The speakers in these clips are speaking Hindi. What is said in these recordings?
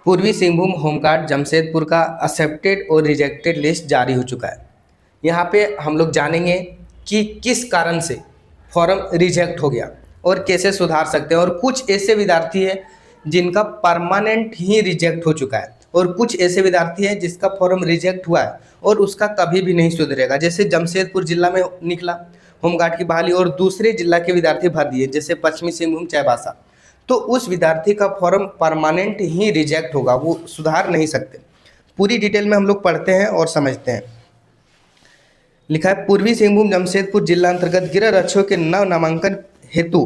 पूर्वी सिंहभूम होमगार्ड जमशेदपुर का एक्सेप्टेड और रिजेक्टेड लिस्ट जारी हो चुका है। यहाँ पे हम लोग जानेंगे कि किस कारण से फॉर्म रिजेक्ट हो गया और कैसे सुधार सकते हैं। और कुछ ऐसे विद्यार्थी हैं जिनका परमानेंट ही रिजेक्ट हो चुका है और कुछ ऐसे विद्यार्थी हैं जिसका फॉर्म रिजेक्ट हुआ है और उसका कभी भी नहीं सुधरेगा। जैसे जमशेदपुर जिला में निकला होमगार्ड की बहाली और दूसरे जिला के विद्यार्थी भर दिए, जैसे पश्चिमी सिंहभूम चाईबासा, तो उस विद्यार्थी का फॉर्म परमानेंट ही रिजेक्ट होगा, वो सुधार नहीं सकते। पूरी डिटेल में हम लोग पढ़ते हैं और समझते हैं। लिखा है, पूर्वी सिंहभूम जमशेदपुर जिला अंतर्गत गृह रक्षकों के नव नामांकन हेतु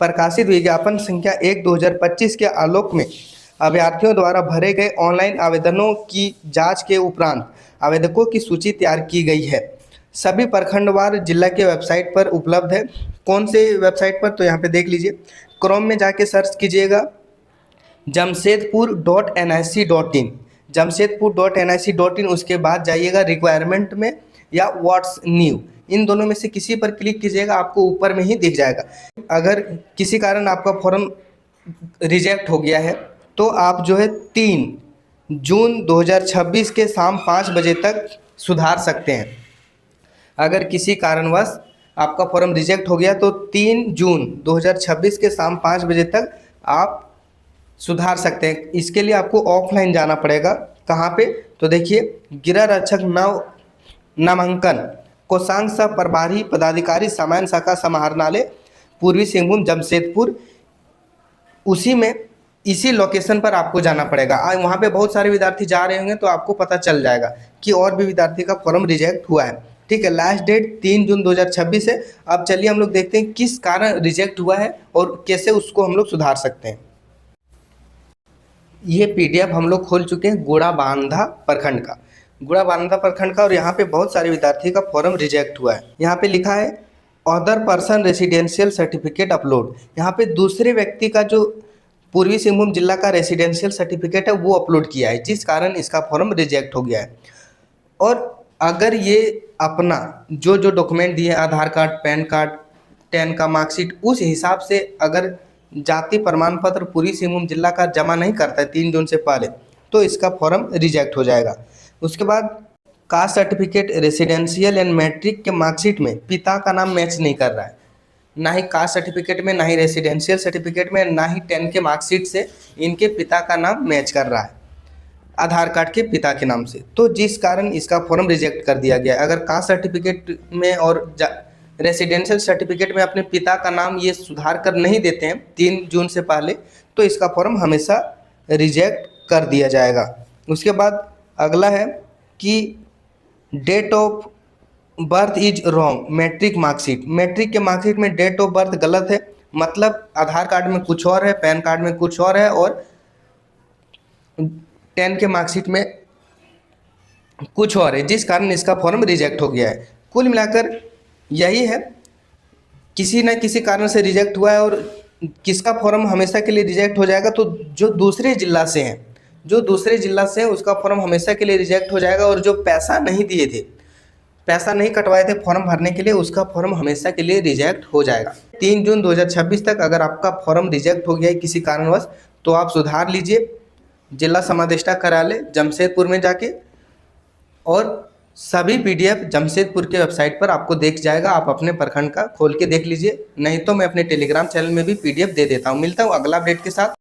प्रकाशित विज्ञापन संख्या 1/2025 के आलोक में अभ्यर्थियों द्वारा भरे गए ऑनलाइन आवेदनों की जांच के उपरांत आवेदकों की सूची तैयार की गई है। सभी प्रखंडवार जिला के वेबसाइट पर उपलब्ध है। कौन से वेबसाइट पर, तो यहाँ पे देख लीजिए, क्रोम में जाके सर्च कीजिएगा jamshedpur.nic.in, jamshedpur.nic.in। उसके बाद जाइएगा रिक्वायरमेंट में या व्हाट्स न्यू, इन दोनों में से किसी पर क्लिक कीजिएगा, आपको ऊपर में ही दिख जाएगा। अगर किसी कारण आपका फॉर्म रिजेक्ट हो गया है तो आप जो है 3 जून 2026 के शाम 5 बजे तक सुधार सकते हैं। अगर किसी कारणवश आपका फॉर्म रिजेक्ट हो गया तो 3 जून 2026 के शाम 5 बजे तक आप सुधार सकते हैं। इसके लिए आपको ऑफलाइन जाना पड़ेगा। कहाँ पे, तो देखिए, गृह रक्षक नव नामांकन कोषांग सह प्रभारी पदाधिकारी सामान्य शाखा समाहरणालय पूर्वी सिंहभूम जमशेदपुर, उसी में इसी लोकेशन पर आपको जाना पड़ेगा। वहाँ पे बहुत सारे विद्यार्थी जा रहे होंगे तो आपको पता चल जाएगा कि और भी विद्यार्थी का फॉर्म रिजेक्ट हुआ है। ठीक है, लास्ट डेट 3 जून 2026 है। अब चलिए हम लोग देखते हैं किस कारण रिजेक्ट हुआ है और कैसे उसको हम लोग सुधार सकते हैं। ये पीडीएफ हम लोग खोल चुके हैं गुड़ाबांधा प्रखंड का, और यहाँ पे बहुत सारे विद्यार्थी का फॉर्म रिजेक्ट हुआ है। यहाँ पे लिखा है other person residential certificate upload. यहाँ पे दूसरे व्यक्ति का जो पूर्वी सिंहभूम जिला का रेसिडेंशियल सर्टिफिकेट है वो अपलोड किया है, जिस कारण इसका फॉर्म रिजेक्ट हो गया है। और अगर ये अपना जो डॉक्यूमेंट दिए, आधार कार्ड, पैन कार्ड, 10 का मार्कशीट, उस हिसाब से अगर जाति प्रमाण पत्र पूर्वी सिंहभूम जिला का जमा नहीं करता है 3 जून से पहले, तो इसका फॉर्म रिजेक्ट हो जाएगा। उसके बाद caste certificate, residential and matric के मार्कशीट में पिता का नाम मैच नहीं कर रहा है, ना ही कास्ट सर्टिफिकेट में, ना ही रेसिडेंशियल सर्टिफिकेट में, ना ही 10 के मार्कशीट से इनके पिता का नाम मैच कर रहा है आधार कार्ड के पिता के नाम से, तो जिस कारण इसका फॉर्म रिजेक्ट कर दिया गया। अगर कास्ट सर्टिफिकेट में और रेसिडेंशियल सर्टिफिकेट में अपने पिता का नाम ये सुधार कर नहीं देते हैं 3 जून से पहले, तो इसका फॉर्म हमेशा रिजेक्ट कर दिया जाएगा। उसके बाद अगला है कि date of birth is wrong matric marksheet. Matric के मार्कशीट में डेट ऑफ बर्थ गलत है, मतलब आधार कार्ड में कुछ और है, पैन कार्ड में कुछ और है और 10 के मार्कशीट में कुछ और है, जिस कारण इसका फॉर्म रिजेक्ट हो गया है। कुल मिलाकर यही है, किसी न किसी कारण से रिजेक्ट हुआ है। और किसका फॉर्म हमेशा के लिए रिजेक्ट हो जाएगा, तो जो दूसरे जिला से हैं, उसका फॉर्म हमेशा के लिए रिजेक्ट हो जाएगा। और जो पैसा नहीं दिए थे, पैसा नहीं कटवाए थे फॉर्म भरने के लिए, उसका फॉर्म हमेशा के लिए रिजेक्ट हो जाएगा। 3 जून 2026 तक अगर आपका फॉर्म रिजेक्ट हो गया है किसी कारणवश, तो आप सुधार लीजिए जिला समादेष्टा कार्यालय जमशेदपुर में जाके, और सभी पीडीएफ जमशेदपुर के वेबसाइट पर आपको देख जाएगा। आप अपने प्रखंड का खोल के देख लीजिए, नहीं तो मैं अपने टेलीग्राम चैनल में भी पीडीएफ दे देता हूँ। मिलता हूँ अगला अपडेट के साथ।